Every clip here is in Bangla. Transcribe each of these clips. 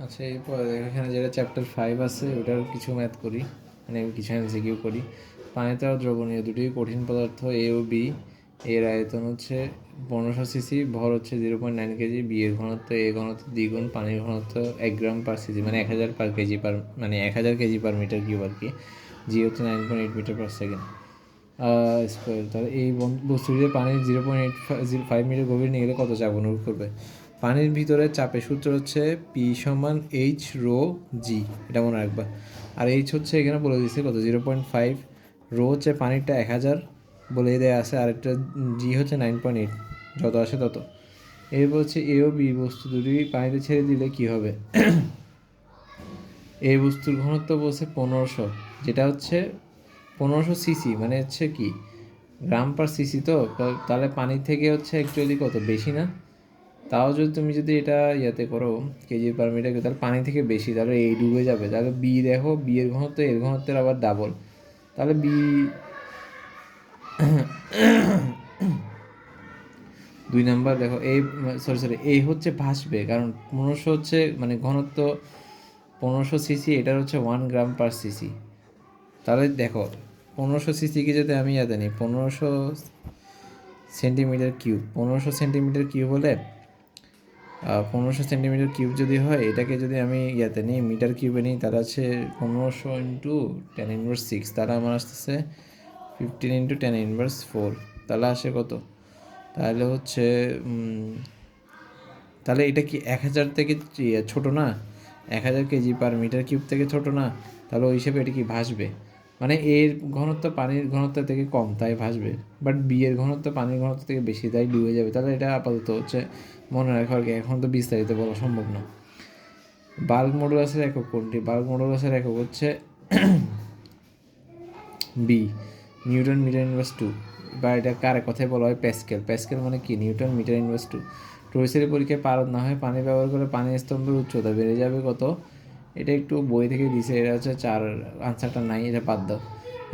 আচ্ছা, এরপর এখানে যেটা চ্যাপ্টার 5 আছে ওটার কিছু ম্যাথ করি, মানে কিছু এমসিকিউ করি। পানিতে আর দ্রবণীয় দুটি কঠিন পদার্থ এ ও বি, এর আয়তন হচ্ছে 1500 সিসি, ভর হচ্ছে 0.9 কেজি, বি এর ঘনত্ব এ ঘনত্ব দ্বিগুণ, পানির ঘনত্ব 1 গ্রাম/সিসি মানে 1000 কেজি মানে 1000 কেজি/মিটার কিউব আর কি, জি হচ্ছে 9.8 মিটার/সেকেন্ড স্কোয়ার। তাহলে এই বস্তুটিতে পানির 0.85 মিটার গভীর নিয়ে গেলে কত চাপ অনুভব করবে? পানির ভিতরে চাপের সূত্র হচ্ছে পি সমান এইচ রো জি, এটা মনে রাখবা। আর এইচ হচ্ছে এখানে বলে দিচ্ছে কত, 0.5, রো হচ্ছে পানিরটা 1000 বলে দেওয়া আছে, আর একটা জি হচ্ছে 9.8, যত আসে তত। এরপর হচ্ছে এ ও বি বস্তু দুটি পানিতে ছেড়ে দিলে কি হবে? এই বস্তুর ঘনত্ব বলছে 1500, যেটা হচ্ছে 1500 সিসি, মানে হচ্ছে কি গ্রাম/সিসি, তো তাহলে পানি থেকে হচ্ছে অ্যাকচুয়ালি কত বেশি না? তাও যদি তুমি যদি এটা ইয়াতে করো কেজি/মিটার, তাহলে পানি থেকে বেশি, তাহলে এই ডুবে যাবে। তাহলে বি দেখো, বি এর ঘনত্ব এর ঘনত্বের আবার ডাবল, তাহলে বি 2 নাম্বার দেখো, এই সরি এই হচ্ছে ভাসবে, কারণ 1500 হচ্ছে মানে ঘনত্ব 1500 সিসি, এটার হচ্ছে 1 গ্রাম/সিসি। তাহলে দেখো 1500 সিসিকে যদি আমি ইয়াতে নিই 1500 সেন্টিমিটার কিউব, 1500 সেন্টিমিটার কিউব হলে 1500 সেন্টিমিটার কিউব যদি হয়, এটাকে যদি আমি ইয়াতে নিই মিটার কিউবে নিই, তাহলে হচ্ছে 1500 × 10⁻⁶, তাহলে আমার আসতেছে 15 × 10⁻⁴, তাহলে আসে কত? তাহলে হচ্ছে তাহলে এটা কি 1000 থেকে ছোটো না? 1000 কেজি/মিটার কিউব থেকে ছোটো না? তাহলে ওই হিসেবে এটা কি ভাসবে? মানে এর ঘনত্ব পানির ঘনত্ব থেকে কম, তাই ভাসবে। বাট বি এর ঘনত্ব পানির ঘনত্ব থেকে বেশি, তাই ডুবে যাবে। তাহলে এটা আপাতত হচ্ছে মনে রাখার কি, এখন তো বিস্তারিত বলা সম্ভব না। বাল্ক মডুলাসের একক কোনটি? বাল্ক মডুলাসের একক হচ্ছে বি, নিউটন/মিটার/2, বা এটা কার কথায় বলা হয়? প্যাসকেল। প্যাসকেল মানে কি? নিউটন/মিটার/2। ট্রৈসের পরীক্ষায় পারদ না হয় পানি ব্যবহার করে পানির স্তম্ভের উচ্চতা বেড়ে যাবে কত? এটা একটু বই থেকে দিছে, এটা হচ্ছে 4, আনসারটা নাই, এটা বাদ দাও।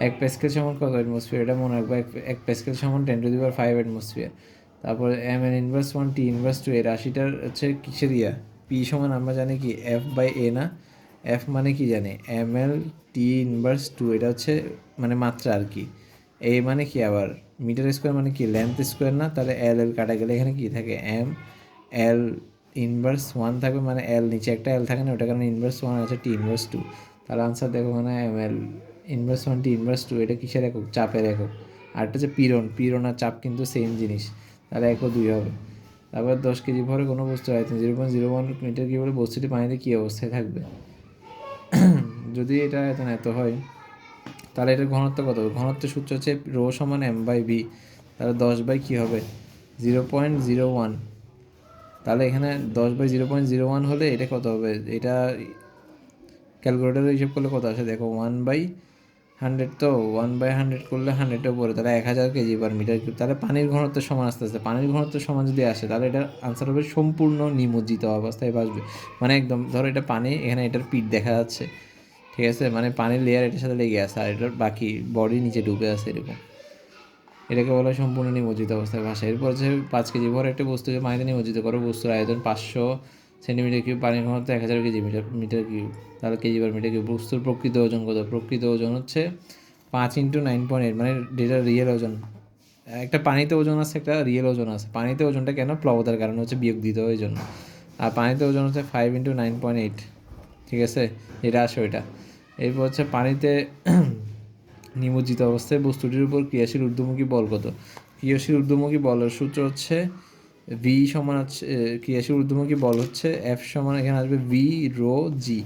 1 প্যাসকেল সমান কত অ্যাটমসফিয়ার? এটা মনে রাখবো, 1 প্যাসকেল সমান 10⁵ অ্যাটমসফিয়ার। তারপর mn−1 t−2 এর রাশিটার হচ্ছে কিসের ইয়া? পি সমান আমরা জানি কি F/A না? এফ মানে কি জানি? ml/t−2, এটা হচ্ছে মানে মাত্রা আর কি। এ মানে কি আবার? মিটার স্কোয়ার মানে কি লেন্থ স্কোয়ার না? তাহলে এল কাটা গেলে এখানে কি থাকে? L−1 থাকবে, মানে এল নিচে একটা এল থাকে না, ওটা কারণে ইনভার্স 1 আছে t−2। তাহলে আনসার দেখো ওখানে ml−1 t−2, এটা কিসের একক? চাপের একক। আর একটা হচ্ছে পীড়ন আর চাপ কিন্তু সেম জিনিস, তাহলে 1 ও 2 হবে। তারপর 10 কেজি ভরে কোনো বস্তু আয়তন 0.01 মিটার কিউব হলে বস্তুটি পানিতে কী অবস্থায় থাকবে? যদি এটা আয়তন এত হয়, তাহলে এটার ঘনত্ব কত? ঘনত্বের সূত্র হচ্ছে রো সমান m/v, তাহলে 10 কী হবে? 0.01। তাহলে এখানে 10/0.01 হলে এটা কত হবে? এটা ক্যালকুলেটারে হিসাব করলে কত আসে দেখো, 1/100, তো 1/100 করলে 100-এর উপরে, তাহলে 1000 কেজি/মিটার কিউব। তাহলে পানির ঘনত্বের সমান আস্তে আস্তে, পানির ঘনত্বের সমান যদি আসে, তাহলে এটার আনসার হবে সম্পূর্ণ নিমজ্জিত অবস্থায় ভাসবে। মানে একদম ধরো এটা পানি, এখানে এটার পিঠ দেখা যাচ্ছে, ঠিক আছে, মানে পানির লেয়ার এটার সাথে লেগে আছে, আর এটার বাকি বডি নিচে ডুবে আছে এরকম। এটাকে বলা হয় সম্পূর্ণ নিমজ্জিত অবস্থায় ভাসা। এরপর হচ্ছে 5 কেজি ভর একটা বস্তুকে পানিতে নিমজ্জিত করো, বস্তুর আয়তন 500 সেন্টিমিটার কিউব, পানির ঘনত্ব 1000 কেজি/মিটার কিউব, তাহলে কেজি/মিটার কিউব। বস্তুর প্রকৃত ওজন কত? প্রকৃত ওজন হচ্ছে 5 × 9.8, মানে যেটা রিয়েল ওজন। একটা পানিতে ওজন আছে, একটা রিয়েল ওজন আছে। পানিতে ওজনটা কেন? প্লবতার কারণে হচ্ছে বিয়োগ দিতে হয়, ওই জন্য। আর পানিতে ওজন হচ্ছে 5 × 9.8, ঠিক আছে, এটা আসে ওইটা। এরপর হচ্ছে পানিতে নিমজ্জিত অবস্থায় বস্তুটির উপর ক্রিয়াশীল ঊর্ধ্বমুখী বল কত? ক্রিয়াশীল ঊর্ধ্বমুখী বলের সূত্র হচ্ছে ভি সমান হচ্ছে, ক্রিয়াশীল ঊর্ধ্বমুখী বল হচ্ছে এফ সমান, এখানে আসবে ভি রো জি,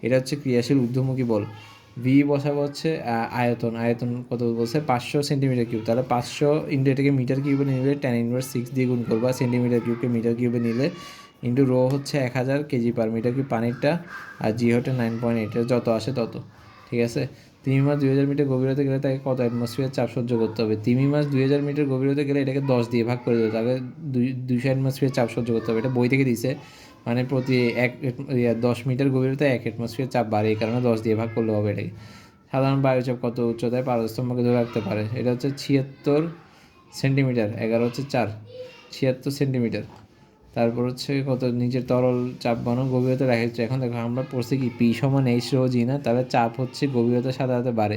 এটা হচ্ছে ক্রিয়াশীল ঊর্ধ্বমুখী বল। ভি বসাবো হচ্ছে আয়তন, আয়তন কত বলছে? 500 সেন্টিমিটার কিউব, তাহলে 500 ইন্টু এটাকে মিটার কিউবে নিলে 10⁻6 দিয়ে গুণ করবা, সেন্টিমিটার কিউবকে মিটার কিউবে নিলে, ইন্টু রো হচ্ছে 1000 কেজি/মিটার কিউব পানিরটা, আর জি হচ্ছে 9.8, যত আসে তত, ঠিক আছে। তিমি মাছ 2000 মিটার গভীরতা গেলে তাকে কত অ্যাটমসফিয়ার চাপ সহ্য করতে হবে? তিমি মাছ 2000 মিটার গভীরতা গেলে এটাকে 10 দিয়ে ভাগ করে দেবে, তাকে 200 অ্যাটমসফিয়ার চাপ সহ্য করতে হবে। এটা বই থেকে দিছে, মানে প্রতি 10 মিটার গভীরতা 1 অ্যাটমসফিয়ার চাপ বাড়ে, এই কারণে 10 দিয়ে ভাগ করলে হবে এটাকে। সাধারণ বায়ুচাপ কত উচ্চতায় পারস্তম্ভকে ধরে রাখতে পারে? এটা হচ্ছে 76 সেন্টিমিটার, 11 হচ্ছে 4, 76 সেন্টিমিটার। তারপর হচ্ছে কত নিচের তরল চাপ বনাম গভীরতা দেখা যাচ্ছে। এখন দেখো আমরা পড়ছি কি পি সমান এইচ রো জি না, তাহলে চাপ হচ্ছে গভীরতার সাথে সাথে বাড়ে।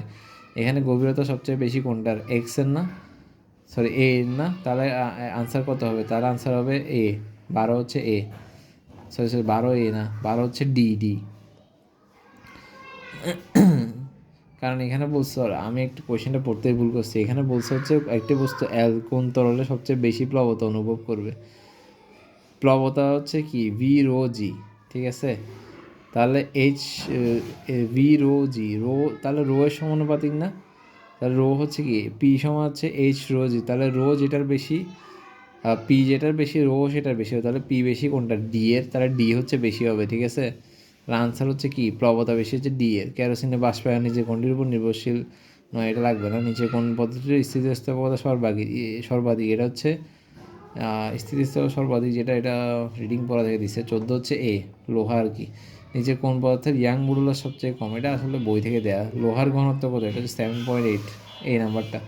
এখানে গভীরতা সবচেয়ে বেশি কোনটার, এক্স এর না, সরি এ এর না, তাহলে আনসার কত হবে, তার আনসার হবে এ, 12 হচ্ছে এ, সরি সরি 12 এ না, 12 হচ্ছে ডি ডি। কারণ এখানে বলছো, আমি একটু কোয়েশ্চেনটা পড়তে ভুল করছি, এখানে বলছে হচ্ছে একটি বস্তু এল কোন তরলে সবচেয়ে বেশি প্লবতা অনুভব করবে। প্লবতা হচ্ছে কি ভি রো জি, ঠিক আছে। তাহলে এইচ ভি রো জি, রো তাহলে রো এর সমানুপাতিক না, তাহলে রো হচ্ছে কি পি সমান হচ্ছে এইচ রো জি, তাহলে রো যেটার বেশি পি যেটার বেশি রো সেটার বেশি হবে, তাহলে পি বেশি কোনটা, ডি এর, তাহলে ডি হচ্ছে বেশি হবে, ঠিক আছে। আনসার হচ্ছে কি প্লবতা বেশি হচ্ছে ডি এর। কেরোসিনের বাষ্পায়ন নিচে কোনটির উপর নির্ভরশীল নয়, এটা লাগবে না। নিচে কোন পদ্ধতির স্থিতিস্থাপকতা সর্বাধিক, এটা হচ্ছে স্থিতিস্থাপক সর্বাধিক যেটা, এটা রিডিং পড়া থেকে দিচ্ছে 14 হচ্ছে এ, লোহা আর কি। নিচে কোন পদার্থের ইয়াং মডুলাস সবচেয়ে কম, এটা আসলে বই থেকে দেয়া। লোহার ঘনত্ব কত, এটা হচ্ছে 7.8, এই নাম্বারটা।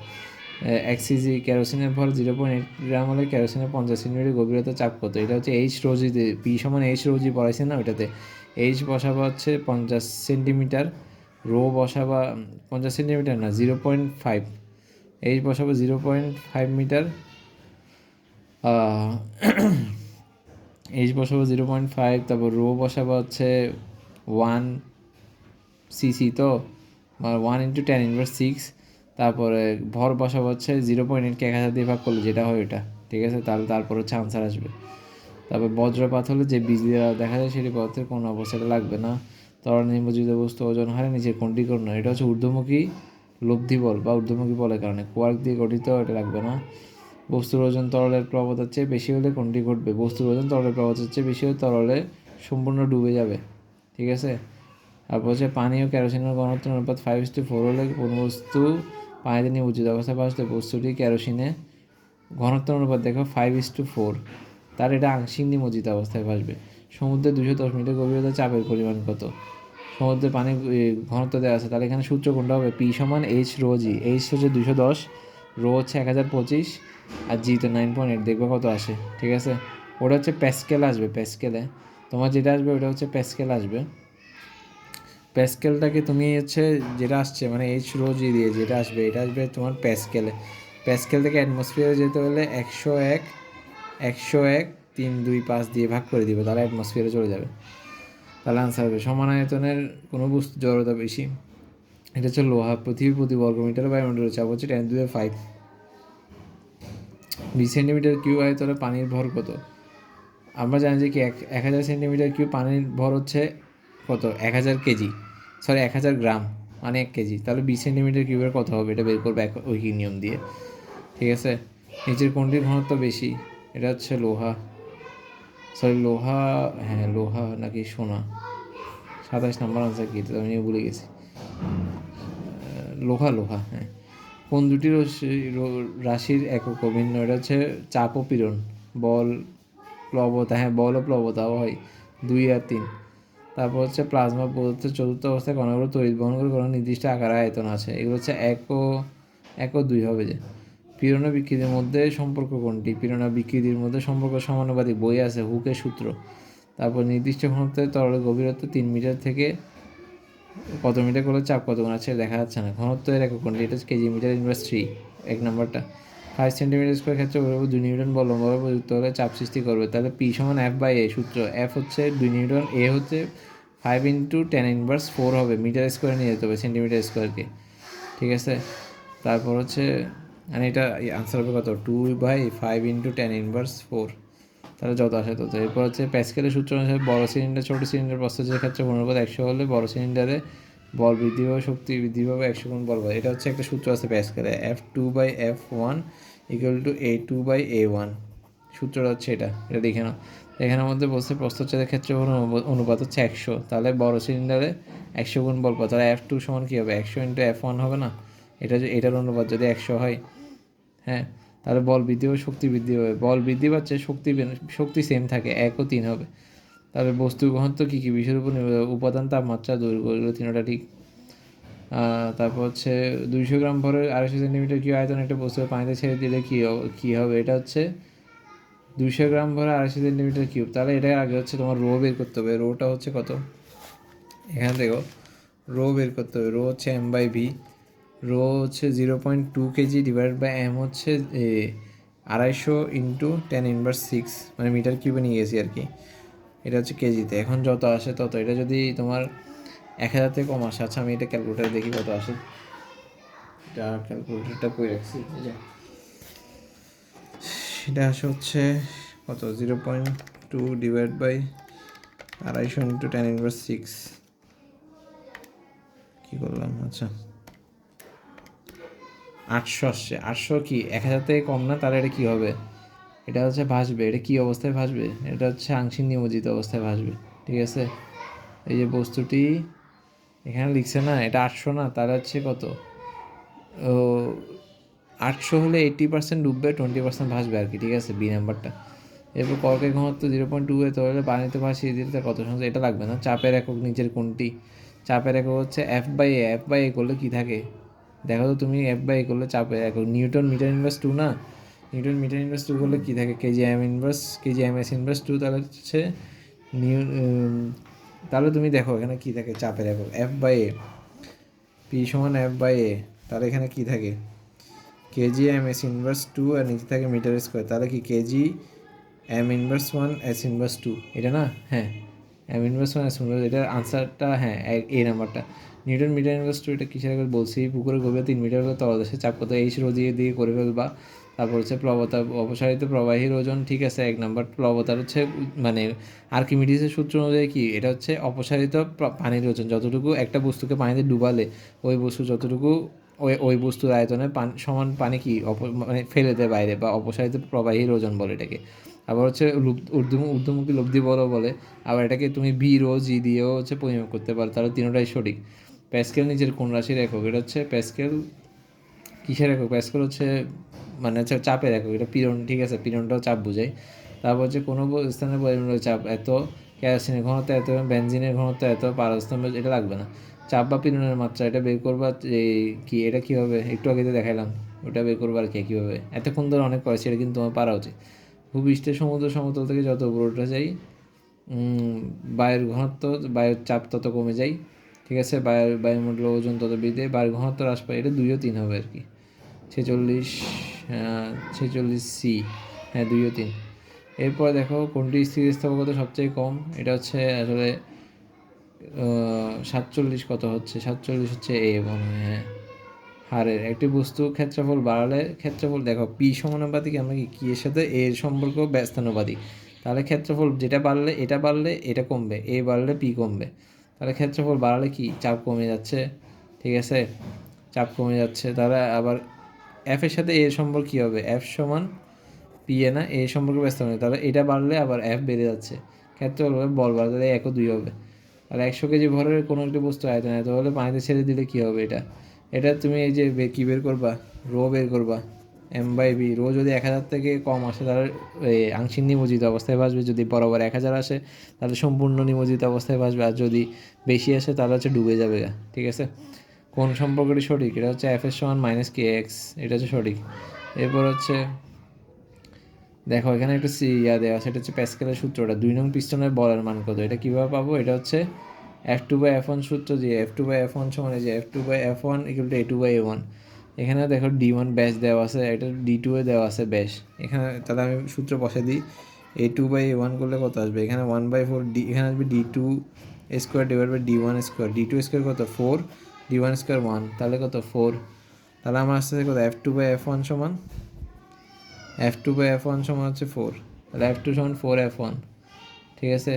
এক্সিজি কেরোসিনের ভর 0.8 গ্রাম হলে কেরোসিনের 50 সেন্টিমিটার গভীরতা চাপ কত, এটা হচ্ছে এইচ রোজিতে, পি সমান এইচ রোজি পড়াইছে না ওইটাতে। এইচ বসাবা হচ্ছে 50 সেন্টিমিটার, রো বসাবা 50 সেন্টিমিটার না 0.5, এইচ বসাবো 0.5 মিটার, এইচ বসাবো 0.5, তারপর রো বসাবো হচ্ছে 1 সিসি, তো 1 × 10⁻⁶, তারপরে ভর বসাবো হচ্ছে 0.8কে 1000 দিয়ে ভাগ করলে যেটা হয় ওটা, ঠিক আছে। তাহলে তারপর হচ্ছে আনসার আসবে। তারপর বজ্রপাত হলে যে বিজলি দেখা যায় সেটি পদার্থের কোন অবস্থাটা লাগবে না। তরল নিমজ্জিত বস্তু ওজন হারে নিচের কোনটি করুন, এটা হচ্ছে ঊর্ধ্বমুখী লব্ধি বল বা ঊর্ধ্বমুখী বলের কারণে, কোয়ার্ক দিয়ে গঠিত, এটা লাগবে না। বস্তুর ওজন তরলের প্রবণতার চেয়ে বেশি হলে কোনটি ঘটবে, বস্তুর ওজন তরলের প্রবণতার চেয়ে বেশি হলে তরলে সম্পূর্ণ ডুবে যাবে, ঠিক আছে। তারপর হচ্ছে পানি ও কেরোসিনের ঘনত্ব অনুপাত 5:4 হলে কোন বস্তু পানিতে নিমজ্জিত অবস্থায় ভাসলে বস্তুটি কেরোসিনে ঘনত্ব অনুপাত দেখো 5:4, তার এটা আংশিক নিমজ্জিত অবস্থায় ভাসবে। সমুদ্রে 210 মিটার গভীরতা চাপের পরিমাণ কত, সমুদ্রে পানির ঘনত্ব দেওয়া আছে, তাহলে এখানে সূত্র কোনটা হবে, পি সমান এইচ রো জি, এইচ হচ্ছে 210, রো হচ্ছে 1025, আর জি তো 9.8, দেখবো কত আসে, ঠিক আছে। ওটা হচ্ছে প্যাসকেল আসবে, প্যাসকেলে তোমার যেটা আসবে ওটা হচ্ছে প্যাসকেল আসবে। প্যাসকেলটাকে তুমি হচ্ছে যেটা আসছে মানে এইচ রো জি দিয়ে যেটা আসবে এটা আসবে তোমার প্যাসকেলে। প্যাসকেল থেকে অ্যাটমসফিয়ারে যেতে হলে 101 325 দিয়ে ভাগ করে দিবে, তাহলে অ্যাটমসফিয়ারে চলে যাবে। তাহলে আনসার হবে সমান আয়তনের কোনো বস্তু জড়তা বেশি, এটা হচ্ছে লোহা। পৃথিবী প্রতি বর্গমিটার বায়ুমণ্ডলের চাপ হচ্ছে 10⁵। 20 সেন্টিমিটার কিউব আয়তনে পানির ভর কত, আমরা জানি যে কি 1000 সেন্টিমিটার কিউব পানির ভর হচ্ছে কত, 1000 কেজি, সরি 1000 গ্রাম, মানে 1 কেজি। তাহলে 20 সেন্টিমিটার কিউবের কত হবে, এটা বের করবে ঐকিক নিয়ম দিয়ে, ঠিক আছে। নিচের কোনটির ঘনত্ব বেশি, এটা হচ্ছে লোহা, সরি লোহা, হ্যাঁ লোহা নাকি সোনা, 27 নম্বর আনসার কি, আমি ভুলে গেছি, লোহা লোহা, হ্যাঁ। কোন দুটি রাশির একক অভিন্ন, এটা হচ্ছে চাপ ও পীড়ন, বল প্লবতা, হ্যাঁ বল ও প্লবতাও হয় 2 আর 3। তারপর হচ্ছে প্লাজমা পদার্থের চতুর্থ অবস্থায় কণাগুলো তড়িৎ বহন করে কোনো নির্দিষ্ট আকার আয়তন আছে, এগুলো হচ্ছে 1 ও 2 হবে। যে পীড়ন ও বিকৃতির মধ্যে সম্পর্ক কোনটি, পীড়ন আর বিকৃতির মধ্যে সম্পর্ক সমানুপাতিক, বই আছে হুকের সূত্র। তারপর নির্দিষ্ট ঘনত্বের তরলের গভীরতা 3 মিটার থেকে কত মিটার করলে চাপ কত গুণ আছে দেখা যাচ্ছে না। ঘনত্বের একক কোনটি, এটা হচ্ছে কেজি মিটার ইনভার্স 3, 1 নম্বরটা। 5 সেন্টিমিটার স্কোয়ার ক্ষেত্রে 2 নিউটন বল লম্বভাবে প্রযুক্ত হলে চাপ সৃষ্টি করবে, তাহলে পি সমান F/A, সূত্র এফ হচ্ছে 2 নিউটন, এ হচ্ছে 5 × 10⁻⁴ হবে, মিটার স্কোয়ারে নিয়ে যেতে হবে সেন্টিমিটার স্কোয়ারকে, ঠিক আছে। তারপর হচ্ছে মানে এটা আনসার হবে কত, 2/5 × 10⁻⁴, তাহলে যত আসে তত। এরপর হচ্ছে প্যাসকেলের সূত্র অনুসারে বড় সিলিন্ডার ছোট সিলিন্ডার প্রস্থের ক্ষেত্রে অনুপাত 100 হলে বড় সিলিন্ডারে বল বৃদ্ধি পাবে, শক্তি বৃদ্ধি পাবে 100 গুণ বল পাবে, এটা হচ্ছে একটা সূত্র আছে প্যাসকেলে, F2/F1 = A2/A1, সূত্রটা হচ্ছে এটা, এটা দেখে নাও। এখানের মধ্যে বলছে প্রস্থচ্ছেদের ক্ষেত্রে অনুপাত হচ্ছে 100, তাহলে বড় সিলিন্ডারে 100 গুণ বল পাবে, তাহলে F2 সমান কী হবে, 100 × F1 হবে না, এটা এটার অনুপাত যদি 100 হয়, হ্যাঁ, তাহলে বল বৃদ্ধি হবে, শক্তি বৃদ্ধি হবে, বল বৃদ্ধি পাচ্ছে, শক্তি সেম থাকে, 1 ও 3 হবে। তাহলে বস্তুর ঘনত্ব কী কী বিষয়ের উপর নির্ভর, উপাদান, তাপমাত্রা, দৈর্ঘ্য, এগুলো তিনটা ঠিক। তারপর হচ্ছে 200 গ্রাম ভরের 250 সেন্টিমিটার কিউ আয়তন একটা বস্তু পানিতে ছেড়ে দিলে কী হবে, এটা হচ্ছে 200 গ্রাম ভরে 250 সেন্টিমিটার কিউব। তাহলে এটার আগে হচ্ছে তোমার রো বের করতে হবে। রোটা হচ্ছে কত, এখানে দেখো রো বের করতে হবে। রো হচ্ছে m/v, রো হচ্ছে 0.2 kg ডিভাইডেড বাই এম হচ্ছে 250 ইন্টু 10⁻⁶, মানে মিটার কিউবে নিয়ে গেছি আর কি। এটা হচ্ছে কেজিতে। এখন যত আসে তত, এটা যদি তোমার 1000 থেকে কম আসে, আচ্ছা আমি এটা ক্যালকুলেটার দেখি কত আসে। এটা ক্যালকুলেটারটা করে রাখছি, সেটা আসে হচ্ছে কত, 0.2 ডিভাইড বাই 250 ইন্টু 10⁻⁶। কী করলাম, আচ্ছা 800 আসছে। 800 কি 1000 থেকে কম না, তাহলে এটা কী হবে, এটা হচ্ছে ভাসবে। এটা কী অবস্থায় ভাসবে, এটা হচ্ছে আংশিক নিমজ্জিত অবস্থায় ভাসবে, ঠিক আছে। এই যে বস্তুটি এখানে লিখছে না, এটা 800 না, তাহলে হচ্ছে কত, ও 800 হলে 80% ডুববে, 20% ভাসবে আর কি, ঠিক আছে, বি নাম্বারটা। এরপর কর্কের ঘনত্ব 0.2 তাহলে পানিতে ভাসিয়ে দিলে তার কত সংখ্যা, এটা লাগবে না। চাপের একক নিচের কোনটি, চাপের একক হচ্ছে F/A। F/A করলে কী থাকে দেখো তো তুমি, F/A করলে চাপের একক নিউটন মিটার ইনভার্স 2 না, নিউটন মিটার ইনভার্স 2 করলে কী থাকে, কেজি এম এস ইনভার্স 2। তাহলে হচ্ছে নিউ তাহলে তুমি দেখো এখানে কী থাকে, চাপের একক F/A, পি সমান F/A। তাহলে এখানে কী থাকে, kg/m/s⁻², আর নিচে থাকে মিটার স্কোয়ার। তাহলে কি kg/m−1 s⁻², এটা না, হ্যাঁ m−1 s⁻², এটার আনসারটা হ্যাঁ এই নাম্বারটা। নিউটন মিটার ইনভার্স 2 এটা কিসের আগে বলছি, পুকুরের গভীরতা 3 মিটার করে তলদেশে চাপ কত এইচ রো দিয়ে করে ফেলবা। তারপর হচ্ছে প্লবতা, অপসারিত প্রবাহীর ওজন, ঠিক আছে 1 নাম্বার। প্লবতার হচ্ছে মানে আর্কিমিডিসের সূত্র অনুযায়ী কি, এটা হচ্ছে অপসারিত পানির ওজন, যতটুকু একটা বস্তুকে পানিতে ডুবালে ওই বস্তু যতটুকু ওই বস্তুর আয়তনে সমান পানি কি মানে ফেলে দেয় বাইরে, বা অপসারিত প্রবাহীর ওজন বলে এটাকে। আবার হচ্ছে ঊর্ধ্বমুখী লব্ধি বল বলে। আবার এটাকে তুমি বি রো জি দিয়েও হচ্ছে পরিমাপ করতে পারো, তাহলে তিনটাই সঠিক। প্যাসকেল নিচের কোন রাশির একক, এটা হচ্ছে প্যাসকেল কিসের একক, প্যাসকেল হচ্ছে মানে হচ্ছে চাপের একক, এটা পীড়ন, ঠিক আছে, পীড়নটাও চাপ বোঝায়। তারপর হচ্ছে কোনো স্থানের পরিমাণ চাপ এত, কেরোসিনের ঘনত্ব এত, বেনজিনের ঘনত্ব এত, পারস্তম্ভের, এটা লাগবে না। চাপ বা পীড়নের মাত্রা এটা বের করবা, এই কি এটা কীভাবে একটু আগে দেখাইলাম, ওটা বের করবার আর কি কীভাবে, এতক্ষণ ধরে অনেক করেছি, এটা কিন্তু তোমার পারা উচিত। ভূপৃষ্ঠে সমুদ্র সমতল থেকে যত উপরে উঠে যাই, বায়ুর ঘনত্ব, বায়ুর চাপ তত কমে যায়, ঠিক আছে, বায়ুমণ্ডলের ওজন তত বৃদ্ধি, বায়ুর ঘনত্ব হ্রাস পায়, এটা 2 ও 3 হবে আর কি। 46, 46 সি, হ্যাঁ 2 ও 3। এরপর দেখো কোনটি স্থিতিস্থাপকতা সবচেয়ে কম, এটা হচ্ছে আসলে 47 কত হচ্ছে, 47 হচ্ছে এ মনে হয়, হ্যাঁ হারের। একটি বস্তু ক্ষেত্রফল বাড়ালে, ক্ষেত্রফল দেখো পি সমানুপাতিক, আমরা কি এর সাথে এর সম্পর্ক ব্যস্তানুপাতিক। তাহলে ক্ষেত্রফল যেটা বাড়লে এটা কমবে, এ বাড়লে পি কমবে। তাহলে ক্ষেত্রফল বাড়ালে কি চাপ কমে যাচ্ছে, ঠিক আছে, চাপ কমে যাচ্ছে। তাহলে আবার এফ এর সাথে এর সম্পর্ক কী হবে, এফ সমান পি এ না, এ সম্পর্কে ব্যস্ত হবে। তাহলে এটা বাড়লে আবার এফ বেড়ে যাচ্ছে, ক্ষেত্রফল হবে, বল বাড়লে, তাহলে 1 ও 2 হবে। আর 100 কেজি ভরের কোনো একটি বস্তু আয়তন এত হলে পানিতে ছেড়ে দিলে কী হবে, এটা তুমি এই যে কী বের করবা, রো বের করবা, m/v। রো যদি 1000 থেকে কম আসে তাহলে আংশিক নিমজ্জিত অবস্থায় ভাসবে, যদি বরাবর 1000 আসে তাহলে সম্পূর্ণ নিমজ্জিত অবস্থায় ভাসবে, আর যদি বেশি আসে তাহলে হচ্ছে ডুবে যাবে, ঠিক আছে। কোন সম্পর্কটি সঠিক, এটা হচ্ছে এফ এর সমান -kx, এটা হচ্ছে সঠিক। এরপর হচ্ছে দেখো এখানে একটা দেওয়া আছে, এটা হচ্ছে প্যাসকেলের সূত্রটা, 2 নং পিস্টনের বলের মান কত, এটা কীভাবে পাবো, এটা হচ্ছে F2/F1 সূত্র, যে F2/F1 সমান যে F2/F1 = A2/A1। এখানে দেখো D1 ব্যাস দেওয়া আছে, এটা D2 এ দেওয়া আছে ব্যাস। এখানে তাহলে আমি সূত্র বসে দিই, A2/A1 করলে কত আসবে, এখানে 1/4 ডি, এখানে আসবে D2 square divide by D1 square. D2 square কত 4, D1 স্কোয়ার 1, তাহলে কত 4। তাহলে আমার আসছে কত, F2/F1 সমান হচ্ছে 4, তাহলে F2 সমান 4F1, ঠিক আছে।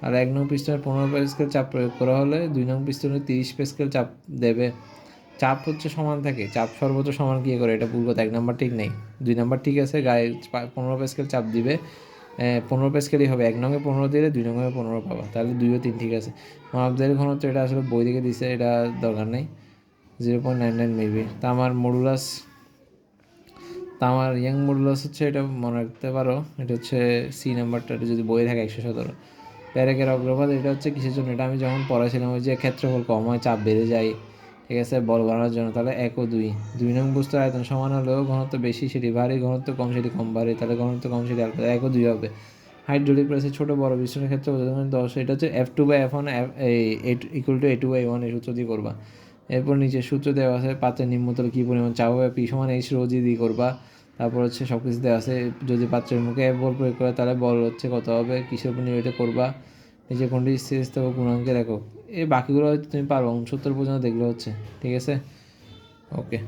আর 1 নং পিস্টনের 15 প্যাসকেল চাপ প্রয়োগ করা হলে 2 নং পিস্টনের 30 প্যাসকেল চাপ দেবে। চাপ হচ্ছে সমান থাকে, চাপ সর্বোচ্চ সমান কী করে, এটা ভুল কথা, 1 নাম্বার ঠিক নেই, 2 নাম্বার ঠিক আছে। গায়ে 15 প্যাসকেল চাপ দিবে, 15 প্যাসকেলই হবে, 1 নঙে 15 দিলে 2 নঙে 15 পাবা, তাহলে 2 ও 3 ঠিক আছে। মানবদের ঘনত্ব এটা আসলে বই থেকে দিছে, এটা দরকার নেই, 0.99 মেবি। তামার ইয়াং মডুলাস হচ্ছে, এটা মনে রাখতে পারো, এটা হচ্ছে সি নাম্বারটা, এটা যদি বইয়ে থাকে 117। প্যারেকের অগ্রপাত এটা হচ্ছে কিসের জন্য, এটা আমি যখন পড়াছিলাম ওই যে ক্ষেত্রফল কম হয় চাপ বেড়ে যায়, ঠিক আছে, বল বানানোর জন্য। তাহলে 1 ও 2, 2 নং বস্তুর আয়তন সমান হলেও ঘনত্ব বেশি সেটি ভারী, ঘনত্ব কম সেটি কম ভারী, তাহলে ঘনত্ব কম সেটি হালকা, 1 ও 2 হবে। হাইড্রোলিক প্রেসের ছোট বড় বিশ্লেষণের ক্ষেত্রে 10, এটা হচ্ছে F2/F1 ইকুয়াল টু A2/A1 এই সূত্র দিয়ে করবা। এরপর নিচে সূত্র দেওয়া আছে, পাত্রের নিম্নতলে কী পরিমাণ চাপ হবে, P সমান H রো জি দিয়ে করবা। তারপর হচ্ছে সব কিছু দেওয়া আছে, যদি পাত্রের মুখে বল প্রয়োগ করে তাহলে বল হচ্ছে কত হবে, কিসের উপর নির্ভর করবা, নিচে কোনটি স্থিতিস্থাপক গুণাঙ্কের একক। এই বাকিগুলো হয়তো তুমি পারো, 69 পর্যন্ত দেখলে হচ্ছে। ঠিক আছে, ওকে।